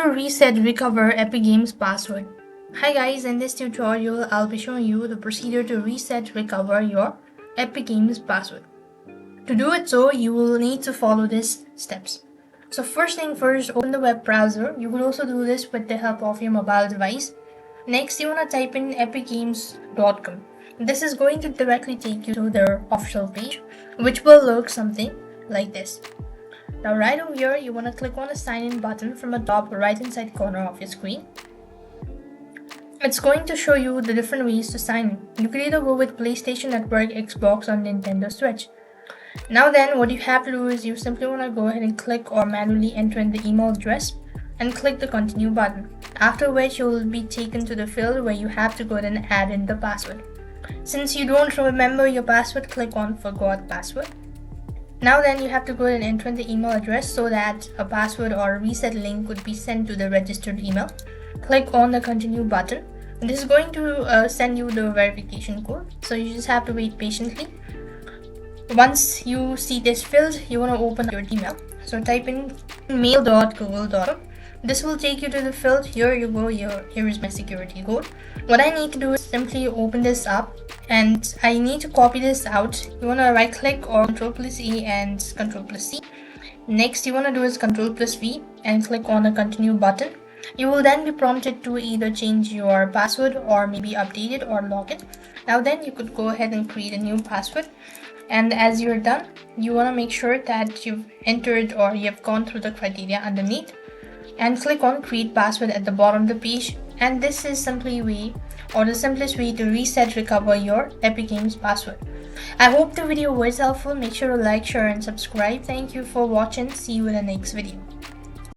to reset recover Epic Games password. Hi guys, in this tutorial I'll be showing you the procedure to reset recover your Epic Games password. To do it you will need to follow these steps. So first thing first, open the web browser. You could also do this with the help of your mobile device. Next you want to type in epicgames.com. This is going to directly take you to their official page, which will look something like this. Now right over here, you want to click on the sign in button from the top right hand side corner of your screen. It's going to show you the different ways to sign in. You could either go with PlayStation Network, Xbox or Nintendo Switch. Now then, what you have to do is you simply want to go ahead and click or manually enter in the email address and click the continue button. After which you will be taken to the field where you have to go ahead and add in the password. Since you don't remember your password, click on forgot password. Now then, you have to go ahead and enter in the email address so that a password or a reset link would be sent to the registered email. Click on the continue button. This is going to send you the verification code, so you just have to wait patiently. Once you see this filled, you want to open your email. So type in mail.google.com. This will take you to the field. Here you go, here is my security code. What I need to do is simply open this up and I need to copy this out. You want to right click or Ctrl+A and Ctrl+C. Next you want to do is Ctrl+V and click on the continue button. You will then be prompted to either change your password or maybe update it or log it. Now then you could go ahead and create a new password. And as you're done, you want to make sure that you've entered or you've gone through the criteria underneath and click on create password at the bottom of the page. And this is the simplest way to reset recover your Epic Games password. I hope the video was helpful. Make sure to like, share and subscribe. Thank you for watching. See you in the next video.